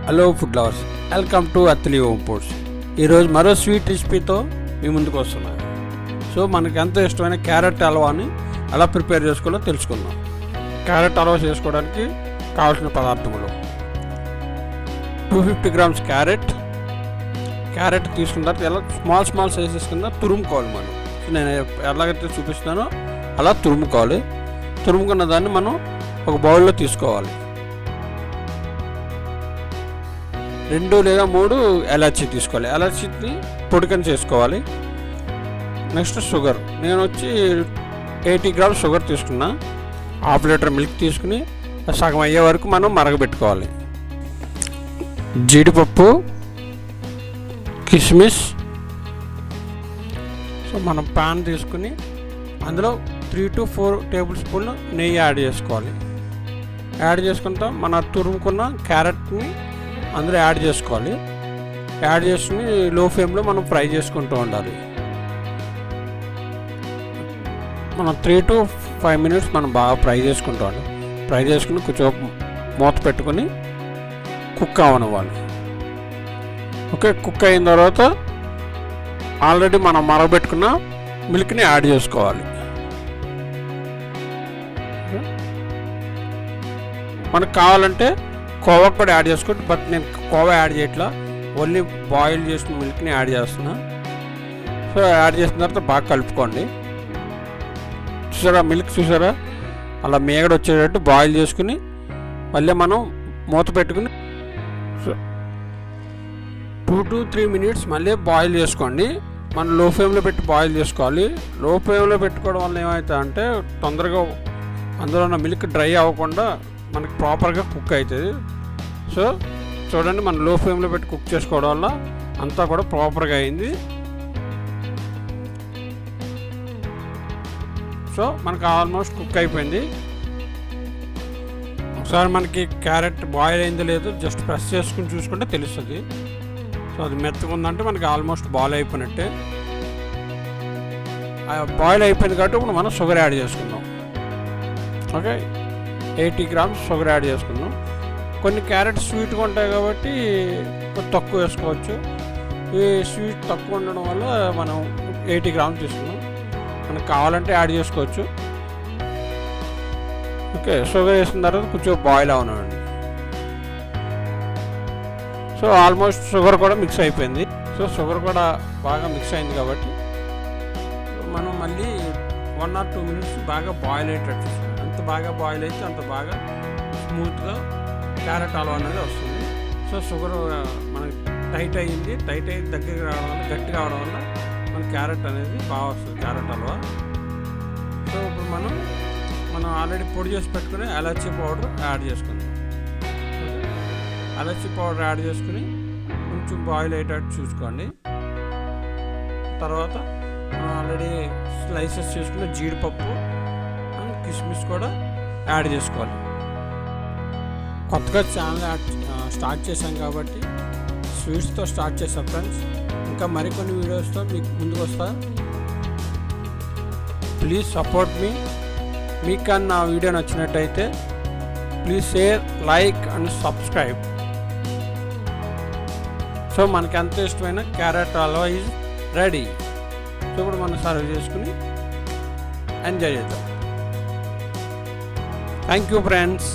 Hello food lovers, welcome to Atlee home foods. ఈరోజు మరో sweet రెసిపీతో మీ ముందుకు వస్తున్నాను. సో మనకి ఎంతో ఇష్టమైన క్యారెట్ హల్వాని ఎలా ప్రిపేర్ చేసుకోవాలో తెలుసుకుందాం. క్యారెట్ హల్వా చేసుకోవడానికి కావాల్సిన పదార్థములు: 250 grams క్యారెట్ తీసుకున్న తర్వాత ఎలా స్మాల్ సైజెస్ కింద తురుముకోవాలి. నేను ఎలాగైతే చూపిస్తున్నానో అలా తురుముకోవాలి. తురుముకున్న దాన్ని మనం ఒక బౌల్లో తీసుకోవాలి. 2 లేదా 3 ఎలాచీ తీసుకోవాలి. ఎలాచీని పొడికని చేసుకోవాలి. నెక్స్ట్ షుగర్, నేను వచ్చి 80 grams షుగర్ తీసుకున్నా. 1/2 లీటర్ మిల్క్ తీసుకుని సగం అయ్యే వరకు మనం మరగబెట్టుకోవాలి. జీడిపప్పు, కిస్మిస్. సో మనం పాన్ తీసుకుని అందులో 3 to 4 టేబుల్ స్పూన్లు నెయ్యి యాడ్ చేసుకోవాలి. యాడ్ చేసుకుంటాం మన తురుముకున్న క్యారెట్ని అందులో యాడ్ చేసుకోవాలి. యాడ్ చేసుకుని లో ఫ్లేమ్లో మనం ఫ్రై చేసుకుంటూ ఉండాలి. మనం 3 to 5 minutes మనం బాగా ఫ్రై చేసుకుంటూ ఉండాలి. ఫ్రై చేసుకుని కొంచెం మూత పెట్టుకొని కుక్ అవనివ్వాలి. ఓకే, కుక్ అయిన తర్వాత ఆల్రెడీ మనం మరగబెట్టుకున్న మిల్క్ని యాడ్ చేసుకోవాలి. మనకు కావాలంటే కోవా కూడా యాడ్ చేసుకోండి, బట్ నేను కోవా యాడ్ చేయట్లా, ఓన్లీ బాయిల్ చేసిన మిల్క్ని యాడ్ చేస్తున్నా. సో యాడ్ చేసిన తర్వాత బాగా కలుపుకోండి. చూసారా మిల్క్, చూసారా అలా మేగడ వచ్చేటట్టు బాయిల్ చేసుకుని మళ్ళీ మనం మూత పెట్టుకుని 2 to 3 minutes మళ్ళీ బాయిల్ చేసుకోండి. మనం లో ఫ్లేమ్లో పెట్టి బాయిల్ చేసుకోవాలి. లో ఫ్లేమ్లో పెట్టుకోవడం వల్ల ఏమవుతుంది అంటే తొందరగా అందులో ఉన్న మిల్క్ డ్రై అవ్వకుండా మనకి ప్రాపర్గా కుక్ అవుతుంది. సో చూడండి, మనం లో ఫ్లేమ్లో పెట్టి కుక్ చేసుకోవడం వల్ల అంతా కూడా ప్రాపర్గా అయింది. సో మనకు ఆల్మోస్ట్ కుక్ అయిపోయింది. ఒకసారి మనకి క్యారెట్ బాయిల్ అయిందో లేదో జస్ట్ ప్రెస్ చేసుకుని చూసుకుంటే తెలుస్తుంది. సో అది మెత్తగా ఉందంటే మనకి ఆల్మోస్ట్ బాయిల్ అయిపోయినట్టే. బాయిల్ అయిపోయింది కాబట్టి ఇప్పుడు మనం షుగర్ యాడ్ చేసుకుందాం. ఓకే, 80 grams షుగర్ యాడ్ చేసుకుందాం. కొన్ని క్యారెట్ స్వీట్గా ఉంటాయి కాబట్టి తక్కువ వేసుకోవచ్చు. ఈ స్వీట్ తక్కువ ఉండడం వల్ల మనం 80 grams తీసుకున్నాం. మనకు కావాలంటే యాడ్ చేసుకోవచ్చు. ఓకే, షుగర్ వేసిన తర్వాత కొంచెం బాయిల్ అవనివ్వండి. సో ఆల్మోస్ట్ షుగర్ కూడా మిక్స్ అయిపోయింది. సో షుగర్ కూడా బాగా మిక్స్ అయింది కాబట్టి మనం మళ్ళీ 1 or 2 minutes బాగా బాయిల్ అయ్యేటట్టు. ఎంత బాగా బాయిల్ అయితే అంత బాగా స్మూత్గా క్యారెట్ హల్వా అనేది వస్తుంది. సో షుగర్ మనకి టైట్ అయ్యింది. టైట్ అయ్యి దగ్గరికి రావడం వల్ల, గట్టిగా అవడం వల్ల మన క్యారెట్ అనేది బాగా వస్తుంది, క్యారెట్ హల్వా. సో ఇప్పుడు మనం ఆల్రెడీ పొడి చేసి పెట్టుకుని ఎలాచీ పౌడర్ యాడ్ చేసుకుందాం. ఎలాచీ పౌడర్ యాడ్ చేసుకుని కొంచెం బాయిల్ అయ్యేటట్టు చూసుకోండి. తర్వాత మనం ఆల్రెడీ స్లైసెస్ చేసుకున్న జీడిపప్పు అండ్ కిస్మిస్ కూడా యాడ్ చేసుకోవాలి. కొత్తగా ఛానల్ స్టార్ట్ చేశాం కాబట్టి స్వీట్స్తో స్టార్ట్ చేశాం ఫ్రెండ్స్. ఇంకా మరికొన్ని వీడియోస్తో మీకు ముందుకు వస్తా. ప్లీజ్ సపోర్ట్ మీ. మీకు కానీ నా వీడియో నచ్చినట్టయితే please share, like and subscribe. So మనకి ఎంత ఇష్టమైన carrot halwa is ready. So ఇప్పుడు మనం సర్వ్ చేసుకుని ఎంజాయ్ చేద్దాం. Thank you friends.